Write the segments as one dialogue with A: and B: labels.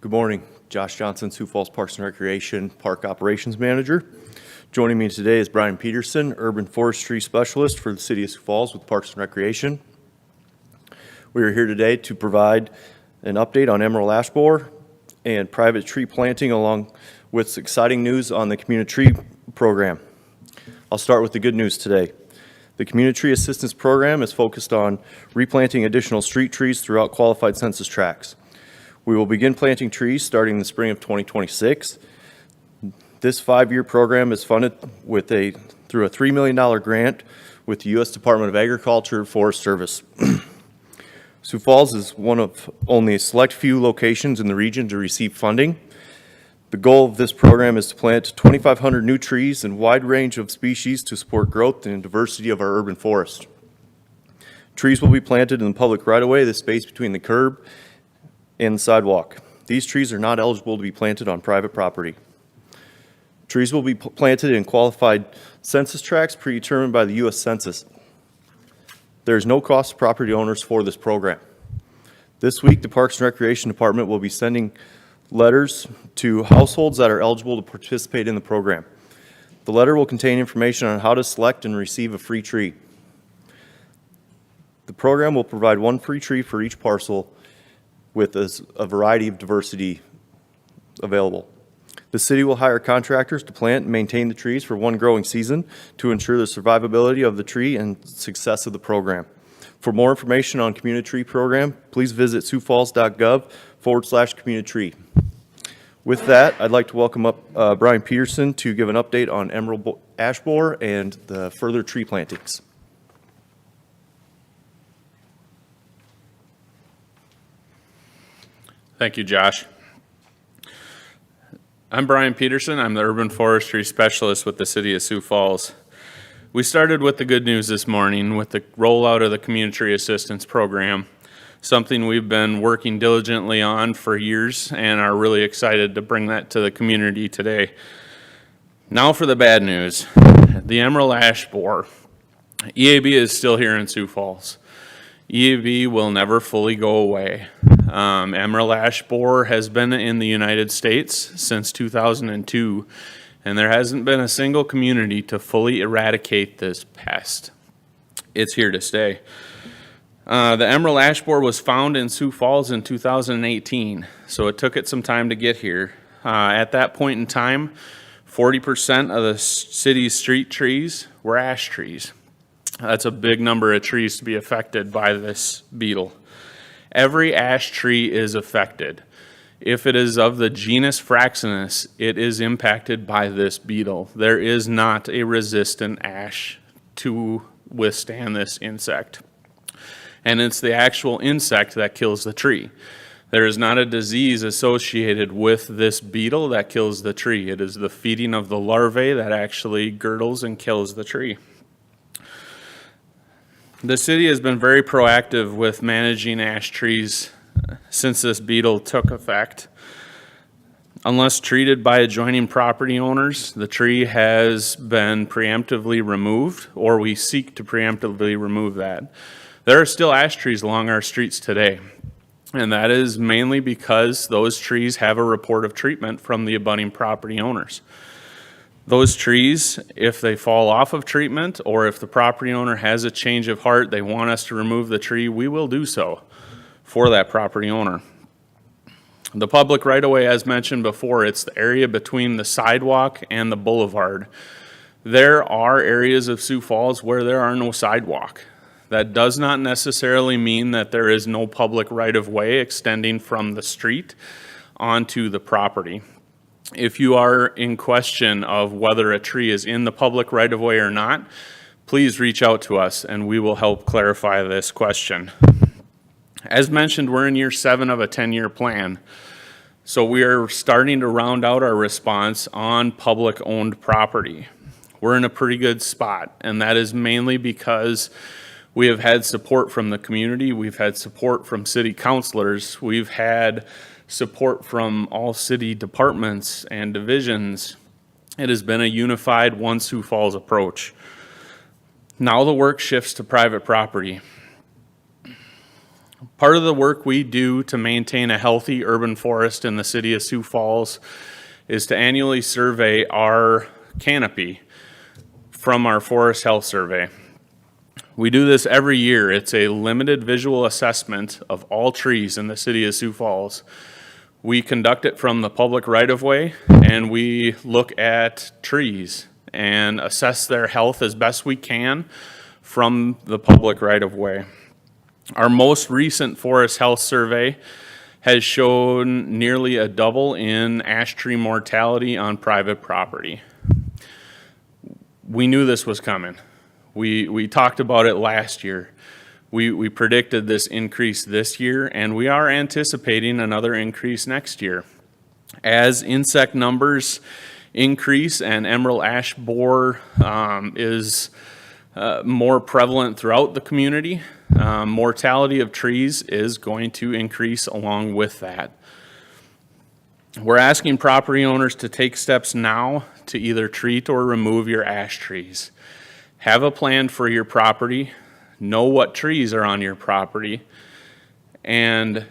A: Good morning. Josh Johnson, Sioux Falls Parks and Recreation Park Operations Manager. Joining me today is Brian Peterson, Urban Forestry Specialist for the City of Sioux Falls with Parks and Recreation. We are here today to provide an update on emerald ash borer and private tree planting, along with exciting news on the CommuniTree program. I'll start with the good news today. The CommuniTree Assistance Program is focused on replanting additional street trees throughout qualified census tracts. We will begin planting trees starting in the spring of 2026. This 5-year program is funded through a $3 million grant with the U.S. Department of Agriculture and Forest Service. Sioux Falls is one of only a select few locations in the region to receive funding. The goal of this program is to plant 2,500 new trees in a wide range of species to support growth and diversity of our urban forest. Trees will be planted in the public right-of-way, the space between the curb and the sidewalk. These trees are not eligible to be planted on private property. Trees will be planted in qualified census tracts predetermined by the U.S. Census. There is no cost to property owners for this program. This week, the Parks and Recreation Department will be sending letters to households that are eligible to participate in the program. The letter will contain information on how to select and receive a free tree. The program will provide one free tree for each parcel with a variety of diversity available. The city will hire contractors to plant and maintain the trees for one growing season to ensure the survivability of the tree and success of the program. For more information on CommuniTree program, please visit siouxfalls.gov/CommuniTree. With that, I'd like to welcome up Brian Peterson to give an update on emerald ash borer and the further tree plantings.
B: Thank you, Josh. I'm Brian Peterson. I'm the Urban Forestry Specialist with the City of Sioux Falls. We started with the good news this morning with the rollout of the CommuniTree Assistance Program, something we've been working diligently on for years and are really excited to bring that to the community today. Now for the bad news. The emerald ash borer. EAB is still here in Sioux Falls. EAB will never fully go away. Emerald ash borer has been in the United States since 2002, and there hasn't been a single community to fully eradicate this pest. It's here to stay. The emerald ash borer was found in Sioux Falls in 2018, so it took it some time to get here. At that point in time, 40% of the city's street trees were ash trees. That's a big number of trees to be affected by this beetle. Every ash tree is affected. If it is of the genus Fraxinus, it is impacted by this beetle. There is not a resistant ash to withstand this insect. And it's the actual insect that kills the tree. There is not a disease associated with this beetle that kills the tree. It is the feeding of the larvae that actually girdles and kills the tree. The city has been very proactive with managing ash trees since this beetle took effect. Unless treated by adjoining property owners, the tree has been preemptively removed, or we seek to preemptively remove that. There are still ash trees along our streets today, and that is mainly because those trees have a report of treatment from the abutting property owners. Those trees, if they fall off of treatment or if the property owner has a change of heart, they want us to remove the tree, we will do so for that property owner. The public right-of-way, as mentioned before, it's the area between the sidewalk and the boulevard. There are areas of Sioux Falls where there are no sidewalk. That does not necessarily mean that there is no public right-of-way extending from the street onto the property. If you are in question of whether a tree is in the public right-of-way or not, please reach out to us and we will help clarify this question. As mentioned, we're in year 7 of a 10-year plan. So we are starting to round out our response on public-owned property. We're in a pretty good spot, and that is mainly because we have had support from the community. We've had support from city councilors. We've had support from all city departments and divisions. It has been a unified One Sioux Falls approach. Now the work shifts to private property. Part of the work we do to maintain a healthy urban forest in the city of Sioux Falls is to annually survey our canopy from our forest health survey. We do this every year. It's a limited visual assessment of all trees in the city of Sioux Falls. We conduct it from the public right-of-way, and we look at trees and assess their health as best we can from the public right-of-way. Our most recent forest health survey has shown nearly a double in ash tree mortality on private property. We knew this was coming. We talked about it last year. We predicted this increase this year, and we are anticipating another increase next year. As insect numbers increase and emerald ash borer is more prevalent throughout the community, mortality of trees is going to increase along with that. We're asking property owners to take steps now to either treat or remove your ash trees. Have a plan for your property, know what trees are on your property, and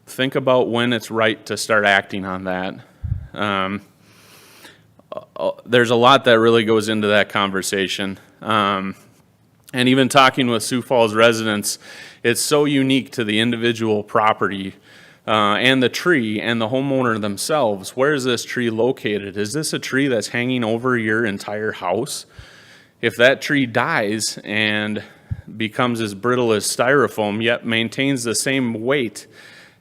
B: think about when it's right to start acting on that. There's a lot that really goes into that conversation. And even talking with Sioux Falls residents, it's so unique to the individual property and the tree and the homeowner themselves. Where is this tree located? Is this a tree that's hanging over your entire house? If that tree dies and becomes as brittle as styrofoam, yet maintains the same weight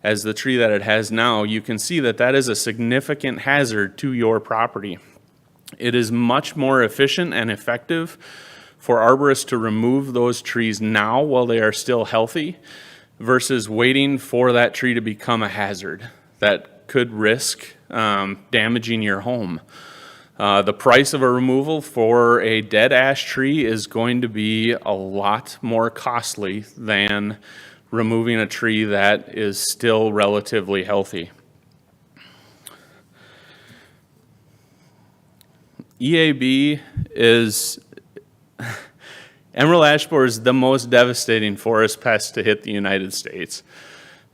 B: as the tree that it has now, you can see that that is a significant hazard to your property. It is much more efficient and effective for arborists to remove those trees now while they are still healthy versus waiting for that tree to become a hazard that could risk damaging your home. The price of a removal for a dead ash tree is going to be a lot more costly than removing a tree that is still relatively healthy. EAB is, emerald ash borer is the most devastating forest pest to hit the United States.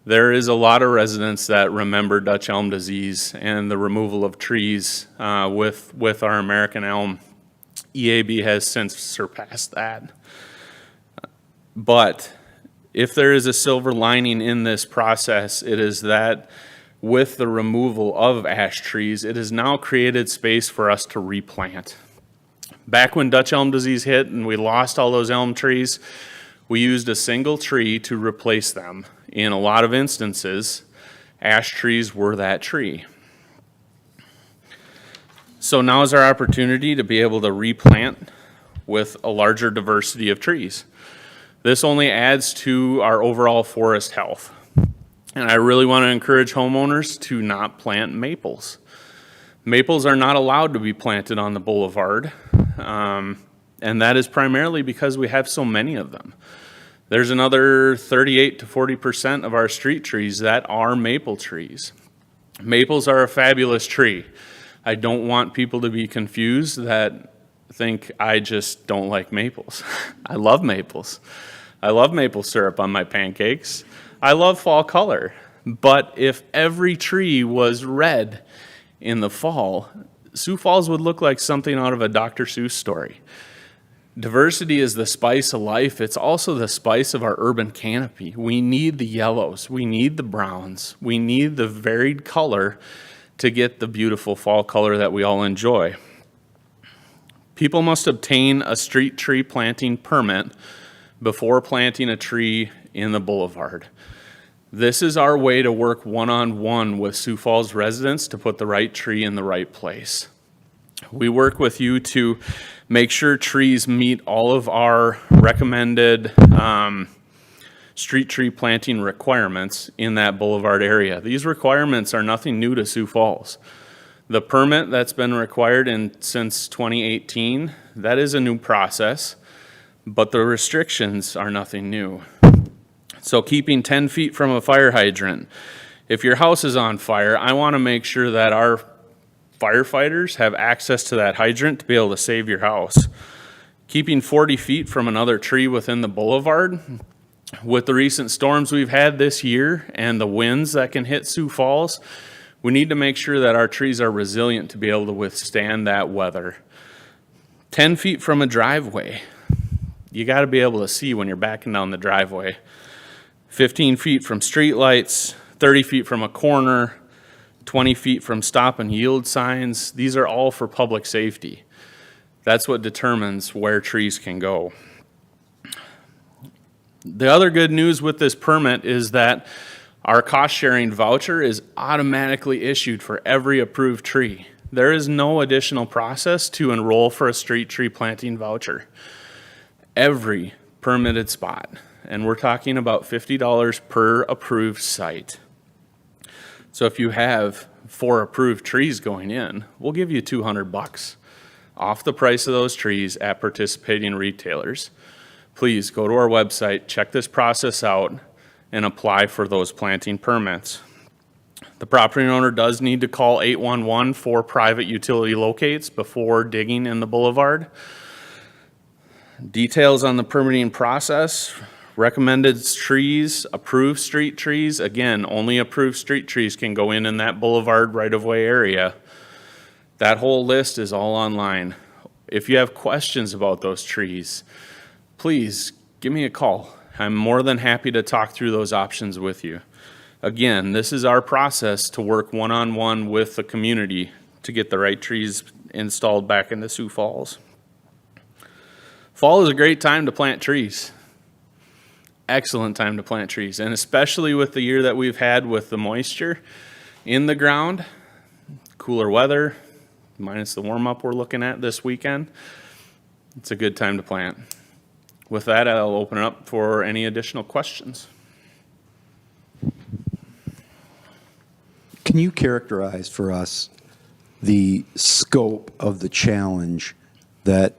B: There is a lot of residents that remember Dutch elm disease and the removal of trees with our American elm. EAB has since surpassed that. But if there is a silver lining in this process, it is that with the removal of ash trees, it has now created space for us to replant. Back when Dutch elm disease hit and we lost all those elm trees, we used a single tree to replace them. In a lot of instances, ash trees were that tree. So now is our opportunity to be able to replant with a larger diversity of trees. This only adds to our overall forest health. And I really want to encourage homeowners to not plant maples. Maples are not allowed to be planted on the boulevard, and that is primarily because we have so many of them. There's another 38 to 40% of our street trees that are maple trees. Maples are a fabulous tree. I don't want people to be confused that think I just don't like maples. I love maples. I love maple syrup on my pancakes. I love fall color. But if every tree was red in the fall, Sioux Falls would look like something out of a Dr. Seuss story. Diversity is the spice of life. It's also the spice of our urban canopy. We need the yellows. We need the browns. We need the varied color to get the beautiful fall color that we all enjoy. People must obtain a street tree planting permit before planting a tree in the boulevard. This is our way to work one-on-one with Sioux Falls residents to put the right tree in the right place. We work with you to make sure trees meet all of our recommended street tree planting requirements in that boulevard area. These requirements are nothing new to Sioux Falls. The permit that's been required since 2018, that is a new process, but the restrictions are nothing new. So keeping 10 feet from a fire hydrant. If your house is on fire, I want to make sure that our firefighters have access to that hydrant to be able to save your house. Keeping 40 feet from another tree within the boulevard, With the recent storms we've had this year and the winds that can hit Sioux Falls, we need to make sure that our trees are resilient to be able to withstand that weather. 10 feet from a driveway, you got to be able to see when you're backing down the driveway. 15 feet from streetlights, 30 feet from a corner, 20 feet from stop and yield signs. These are all for public safety. That's what determines where trees can go. The other good news with this permit is that our cost-sharing voucher is automatically issued for every approved tree. There is no additional process to enroll for a street tree planting voucher. Every permitted spot, and we're talking about $50 per approved site. So if you have 4 approved trees going in, we'll give you $200 off the price of those trees at participating retailers. Please go to our website, check this process out, and apply for those planting permits. The property owner does need to call 811 for private utility locates before digging in the boulevard. Details on the permitting process, recommended trees, approved street trees. Again, only approved street trees can go in that boulevard right-of-way area. That whole list is all online. If you have questions about those trees, please give me a call. I'm more than happy to talk through those options with you. Again, this is our process to work one-on-one with the community to get the right trees installed back into Sioux Falls. Fall is a great time to plant trees. Excellent time to plant trees, and especially with the year that we've had with the moisture in the ground, cooler weather, minus the warm-up we're looking at this weekend, it's a good time to plant. With that, I'll open it up for any additional questions.
C: Can you characterize for us the scope of the challenge that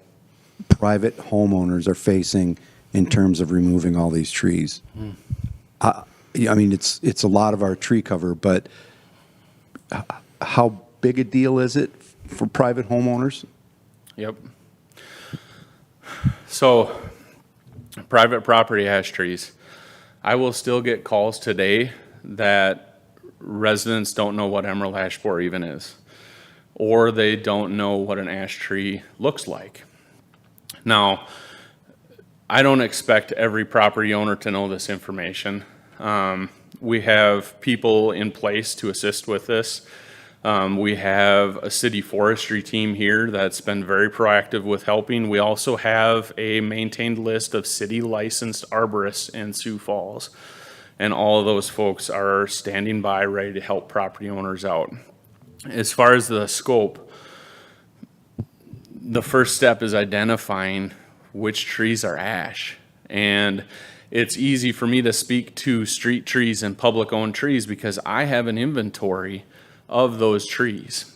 C: private homeowners are facing in terms of removing all these trees? I mean, it's a lot of our tree cover, but how big a deal is it for private homeowners?
B: Yep. So, private property ash trees. I will still get calls today that residents don't know what emerald ash borer even is, or they don't know what an ash tree looks like. Now, I don't expect every property owner to know this information. We have people in place to assist with this. We have a city forestry team here that's been very proactive with helping. We also have a maintained list of city licensed arborists in Sioux Falls. And all of those folks are standing by, ready to help property owners out. As far as the scope, the first step is identifying which trees are ash. And it's easy for me to speak to street trees and public owned trees because I have an inventory of those trees.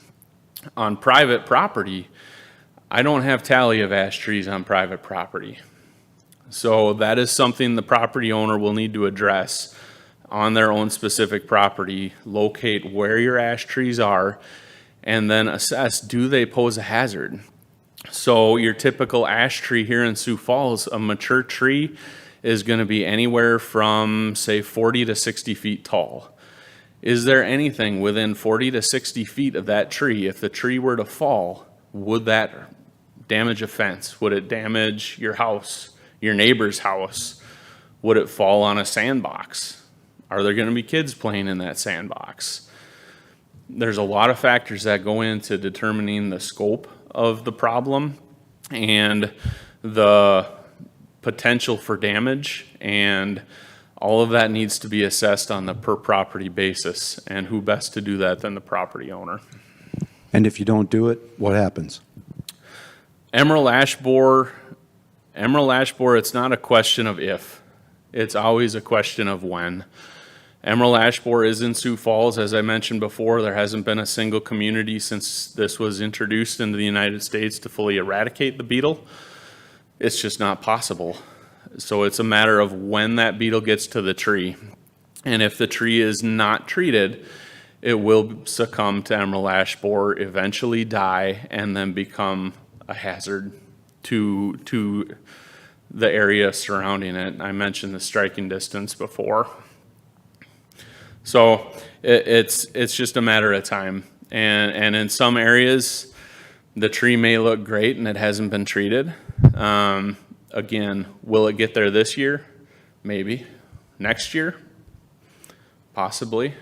B: On private property, I don't have tally of ash trees on private property. So that is something the property owner will need to address on their own specific property, locate where your ash trees are, and then assess, do they pose a hazard? So your typical ash tree here in Sioux Falls, a mature tree is going to be anywhere from, say, 40 to 60 feet tall. Is there anything within 40 to 60 feet of that tree? If the tree were to fall, would that damage a fence? Would it damage your house, your neighbor's house? Would it fall on a sandbox? Are there going to be kids playing in that sandbox? There's a lot of factors that go into determining the scope of the problem and the potential for damage, and all of that needs to be assessed on the per property basis, and who best to do that than the property owner.
C: And if you don't do it, what happens?
B: Emerald ash borer, it's not a question of if, it's always a question of when. Emerald ash borer is in Sioux Falls. As I mentioned before, there hasn't been a single community since this was introduced into the United States to fully eradicate the beetle. It's just not possible. So it's a matter of when that beetle gets to the tree. And if the tree is not treated, it will succumb to emerald ash borer, eventually die, and then become a hazard to the area surrounding it. I mentioned the striking distance before. So it's just a matter of time. And in some areas, the tree may look great and it hasn't been treated. Again, will it get there this year? Maybe. Next year? Possibly.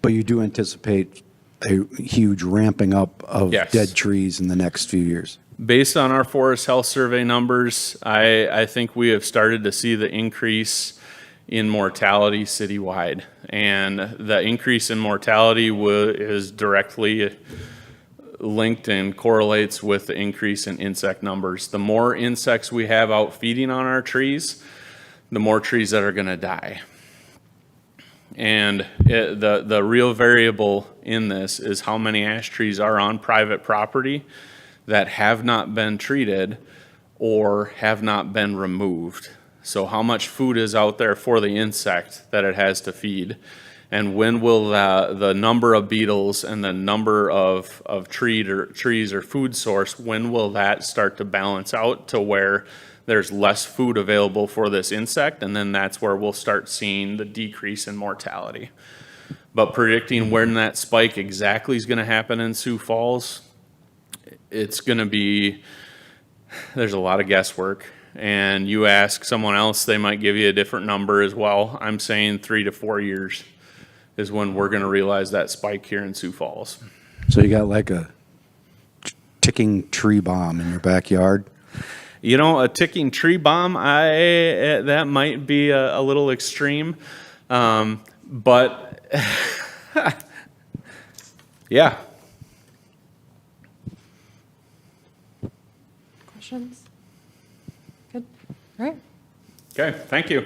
C: But you do anticipate a huge ramping up of
B: Yes.
C: dead trees in the next few years?
B: Based on our Forest Health Survey numbers, I think we have started to see the increase in mortality citywide. And the increase in mortality is directly linked and correlates with the increase in insect numbers. The more insects we have out feeding on our trees, the more trees that are going to die. And the real variable in this is how many ash trees are on private property that have not been treated or have not been removed. So how much food is out there for the insect that it has to feed? And when will the number of beetles and the number of trees or food source, when will that start to balance out to where there's less food available for this insect? And then that's where we'll start seeing the decrease in mortality. But predicting when that spike exactly is going to happen in Sioux Falls, it's going to be, there's a lot of guesswork. And you ask someone else, they might give you a different number as well. I'm saying 3 to 4 years is when we're going to realize that spike here in Sioux Falls.
C: So you got like a ticking tree bomb in your backyard?
B: You know, a ticking tree bomb, that might be a little extreme, but yeah.
D: Questions? Good. All right.
B: Okay, thank you.